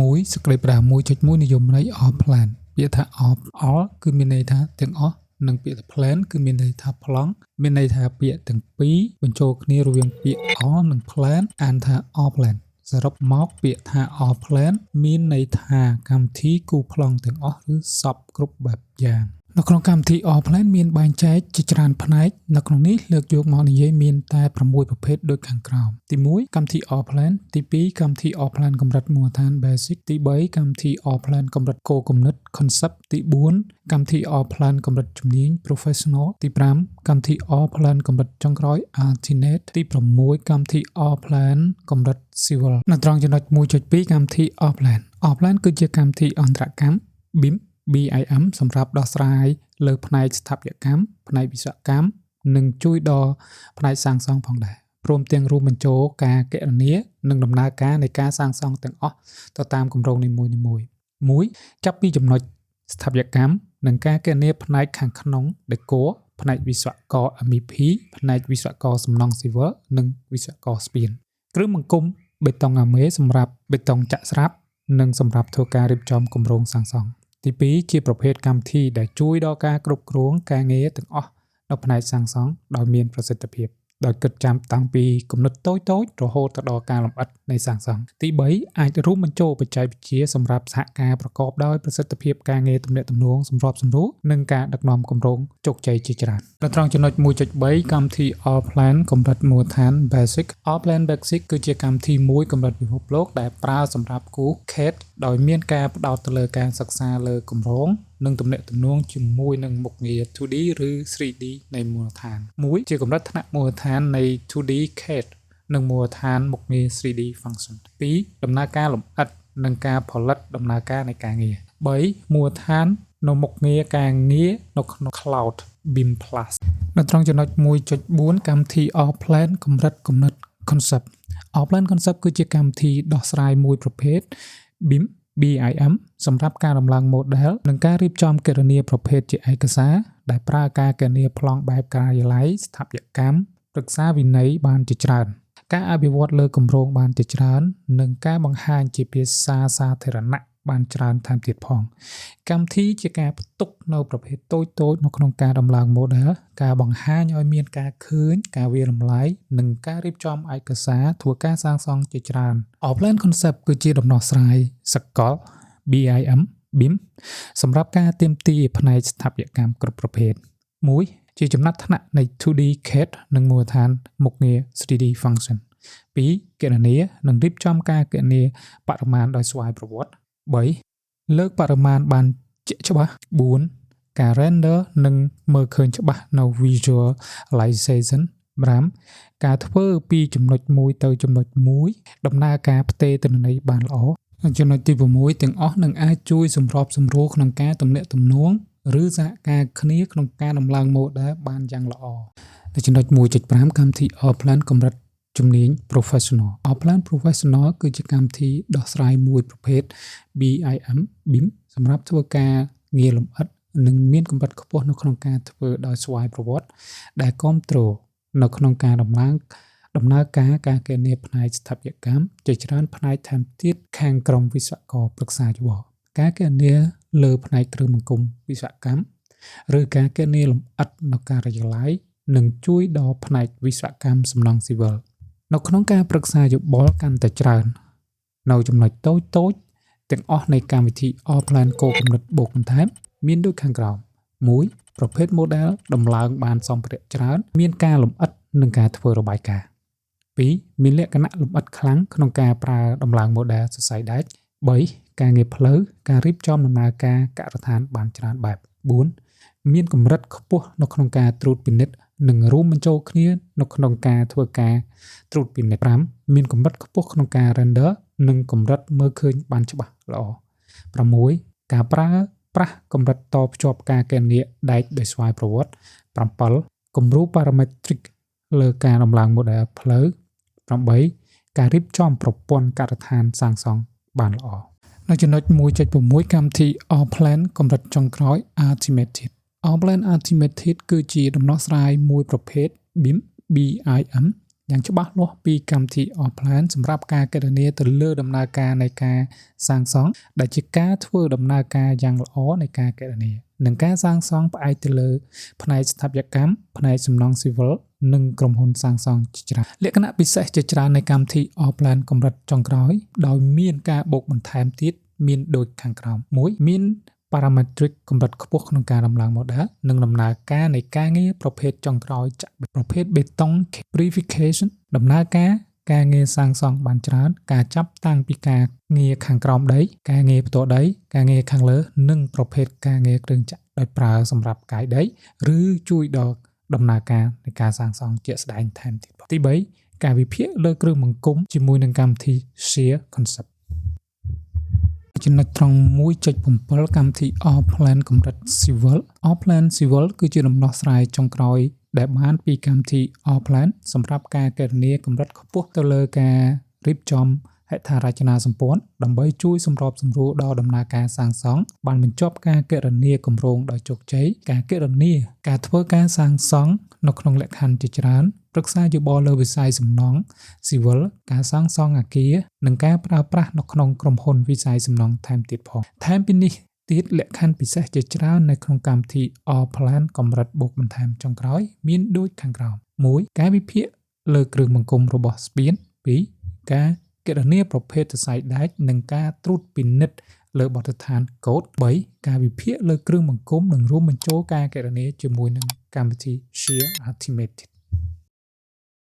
មួយសក្តិប្រា1.1និយមន័យ all plan ពាក្យថា all គឺមានន័យថាទាំងអស់និងពាក្យថា plan គឺមានន័យថាប្លង់មានន័យថាពាក្យទាំងពីរបញ្ចូលគ្នារវាងពាក្យ all និង plan អានថា all plan សរុបមកពាក្យថា all plan មានន័យថាកម្មវិធីគូប្លង់ទាំងអស់ឬសពគ្រប់បែបយ៉ាងនៅក្នុងកម្មវិធី all plan មានបែងចែកជាច្រើនផ្នែកនៅក្នុងនេះលើកយកមកនិយាយមានតែ6ប្រភេទដូចខាងក្រោមទី1កម្មវិធី all plan ទី2កម្មវិធី all plan កម្រិតមូលដ្ឋាន basic ទី3កម្មវិធី all plan កម្រិតគោលគំនិត concept ទី4កម្មវិធី all plan កម្រិតជំនាញ professional ទី5កម្មវិធី all plan កម្រិតចុងក្រោយ alternate ទី6កម្មវិធី all plan កម្រិត civil នៅត្រង់ចំណុច 1.2 កម្មវិធី all plan គឺជាកម្មវិធីអន្តរកម្ម BIM សម្រាប់ដោះស្រាយលើផ្នែកស្ថាបត្យកម្មផ្នែកវិស្វកម្មនិងជួយដល់ផ្នែកសាងសង់ផងដែរព្រមទាំងរួមបញ្ចូលការគណនានិងដំណើរការនៃការសាងសង់ទាំងអស់ទៅតាមគម្រោងនីមួយៗមួយចាប់ពីចំណុចស្ថាបត្យកម្មនិងការគណនាផ្នែកខាងក្នុង Decor ផ្នែកវិស្វករ MEP ផ្នែកវិស្វករសំណង់ Civil និងវិស្វករស្ពានគ្រឿងបង្គុំបេតុងអាមេសម្រាប់បេតុងចាក់ស្រាប់និងសម្រាប់ធ្វើការរៀបចំគម្រោងសាងសង់ទី2ជាប្រភេទកម្មវិធីដែលជួយដល់ការគ្រប់គ្រងការងារទាំងអស់នៅផ្នែកសាងសង់ដោយមានប្រសិទ្ធភាពដោយគិតចាំតាំងពីគំនិតតូចៗរហូតទៅដល់ការលម្អិតនៃសាងសង់ទី3អាចរួមបញ្ចូលបច្ចេកវិទ្យាសម្រាប់សហការប្រកបដោយប្រសិទ្ធភាពការងារទំនាក់ទំនងសម្របសម្រួលនិងការដឹកនាំគម្រោងជោគជ័យជាច្រើននៅត្រង់ចំណុច 1.3 កម្មវិធី all plan កម្រិតមូលដ្ឋាន basic all plan basic គឺជាកម្មវិធីមួយកម្រិតពិភពលោកដែលប្រើសម្រាប់គូ CAD ដោយមានការផ្ដោតទៅលើការសិក្សាលើគម្រោងនិងទំនាក់ទំនងជាមួយនឹងមុខងារ 2D ឬ 3D នៃមូលដ្ឋាន1ជាកម្រិតថ្នាក់មូលដ្ឋាននៃ 2D CAD និងមូលដ្ឋានមុខងារ 3D function 2ដំណើរការលម្អិតនិងការផលិតដំណើរការនៃការងារ3មូលដ្ឋាននៅមុខងារការងារនៅក្នុង Cloud BIM Plus នៅត្រង់ចំណុច 1.4 កម្មវិធី all plan កម្រិតគំនិត concept all plan concept គឺជាកម្មវិធីដោះស្រាយមួយប្រភេទ BIM សម្រាប់ការដំឡើង model និងការរៀបចំគណនាប្រភេទជាឯកសារដែលប្រើការគណនាប្លង់បែបការិយាល័យស្ថាបត្យកម្មប្រឹក្សាវិន័យបានជាច្រើនការអភិវឌ្ឍលើគម្រោងបានជាច្រើននិងការបង្ហាញជាភាសាសាធារណៈបានច្រើនថែមទៀតផងកម្មវិធីជាការផ្ទុកនៅប្រភេទតូចៗនៅក្នុងការដំឡើង model ការបង្ហាញឲ្យមានការឃើញការវាយតម្លៃនិងការរៀបចំឯកសារធ្វើការសាងសង់ជាច្រើន All Plan Concept គឺជាដំណោះស្រាយសកល BIM សម្រាប់ការទាមទារផ្នែកស្ថាបត្យកម្មគ្រប់ប្រភេទ1ជាចំណាត់ថ្នាក់នៃ 2D CAD និងមូលដ្ឋានមុខងារ 3D function 2គណនានិងរៀបចំការគណនាបរិមាណដោយស្វ័យប្រវត្តិ3លើកបរិមាណបានជាក់ច្បាស់4ការ render និងមើលឃើញច្បាស់នៅ visualization 5ការធ្វើពីចំណុចមួយទៅចំណុចមួយដំណើរការផ្ទេរទិន្នន័យបានល្អចំណុចទី6ទាំងអស់នឹងអាចជួយសម្របសម្រួលក្នុងការទំនាក់ទំនងឬសហការគ្នាក្នុងការដំឡើង model បានយ៉ាងល្អនៅចំណុច 1.5 កម្មវិធី all plan កម្រិតជំនាញ professional all plan professional គឺជាកម្មវិធីដោះស្រាយមួយប្រភេទ BIM សម្រាប់ធ្វើការងារលម្អិតនិងមានកម្រិតខ្ពស់នៅក្នុងការធ្វើដោយស្វ័យប្រវត្តិដែលគាំទ្រនៅក្នុងការដំណើរការគណនាផ្នែកស្ថាបត្យកម្មជាច្រើនផ្នែកថែមទៀតខាងក្រុមវិស្វករប្រឹក្សាយោបល់ការគណនាលើផ្នែកគ្រឿងបង្គុំវិស្វកម្មឬការគណនាលម្អិតនៅការិយាល័យនឹងជួយដល់ផ្នែកវិស្វកម្មសំណង់ Civil នៅក្នុងការប្រឹក្សាយោបល់កាន់តែច្រើននៅចំណុចតូចទាំងអស់នៃកម្មវិធី All Plan គោលគំនិតបូកបន្ថែមមានដូចខាងក្រោម1ប្រភេទ model ដំឡើងបានសម្ភារៈច្រើនមានការលម្អិតនិងការធ្វើរបាយការណ៍2មានលក្ខណៈលម្អិតខ្លាំងក្នុងការប្រើដំឡើង model សរសៃដែក3ការងារផ្លូវការរៀបចំដំណើរការការដ្ឋានបានច្រើនបែប4មានកម្រិតខ្ពស់នៅក្នុងការត្រួតពិនិត្យនិងរួមបញ្ចូលគ្នានៅក្នុងការធ្វើការត្រួតពិនិត្យ5មានកម្រិតខ្ពស់ក្នុងការ render និងកម្រិតមើលឃើញបានច្បាស់ល្អ6ការប្រើប្រាស់កម្រិតតភ្ជាប់ការគណនាដែកដោយស្វ័យប្រវត្តិ7គំរូ parametric លើការដំឡើង model ផ្លូវ8ការរៀបចំប្រព័ន្ធការដ្ឋានសាងសង់បានល្អនៅចំណុច 1.6 កម្មវិធី All Plan កម្រិតចុងក្រោយ Ultimate All-Plan Automated គឺជាដំណោះស្រាយមួយប្រភេទ BIM យ៉ាងច្បាស់លាស់ពីកម្មវិធី All-Plan សម្រាប់ការគណនាទៅលើដំណើរការនៃការសាងសង់ដែលជាការធ្វើដំណើរការយ៉ាងល្អនៃការគណនានិងការសាងសង់ផ្អែកទៅលើផ្នែកស្ថាបត្យកម្មផ្នែកសំណង់ស៊ីវិលនិងក្រុមហ៊ុនសាងសង់ជាច្រើនលក្ខណៈពិសេសជាច្រើននៃកម្មវិធី All-Plan កម្រិតចុងក្រោយដោយមានការបូកបន្ថែមទៀតមានដូចខាងក្រោម1មាន parametric កម្រិតខ្ពស់ក្នុងការដំឡើង model និងដំណើរការនៃការងារប្រភេទចុងក្រោយចាក់ប្រភេទបេតុង prefabrication ដំណើរការងារសាងសង់បានច្រើនការចាប់តាំងពីការងារខាងក្រោមដីការងារផ្ទាល់ដីការងារខាងលើនិងប្រភេទការងារគ្រឿងចក្រដោយប្រើសម្រាប់កាយដីឬជួយដល់ដំណើរការនៃការសាងសង់ជាក់ស្ដែងថែមទៀតទី3ការវិភាគលើគ្រឿងបង្គុំជាមួយនឹងកម្មវិធី Shear Conceptចំណុចត្រង់ 1.7 កម្មវិធី All-Plan កម្រិត Civil All-Plan Civil គឺជាដំណោះស្រាយចុងក្រោយដែលបានពីកម្មវិធី All-Plan សម្រាប់ការគណនាកម្រិតខ្ពស់ទៅលើការរៀបចំហេដ្ឋារចនាសម្ព័ន្ធដើម្បីជួយសម្របសម្រួលដល់ដំណើរការសាងសង់បានបញ្ចប់ការគណនាគម្រោងដោយជោគជ័យការគណនាការធ្វើការសាងសង់នៅក្នុងលក្ខខណ្ឌជាច្រើនប្រឹក្សាយោបល់លើវិស័យសំណង់ Civil ការសាងសង់អគារនិងការប្រើប្រាស់នៅក្នុងក្រុមហ៊ុនវិស័យសំណង់ថែមទៀតផងថែមពីនេះទៀតលក្ខខណ្ឌពិសេសជាច្រើននៅក្នុងកម្មវិធី All-Plan កម្រិតបូកបន្ថែមចុងក្រោយមានដូចខាងក្រោម 1. ការវិភាគលើគ្រឿងបង្គុំរបស់ស្ពាន 2. ការគណនាប្រភេទសរសៃដែកនិងការត្រួតពិនិត្យលើបទដ្ឋានកូដ 3. ការវិភាគលើគ្រឿងបង្គុំនិងរួមបញ្ចូលការគណនាជាមួយនឹងកម្មវិធី Shear Automated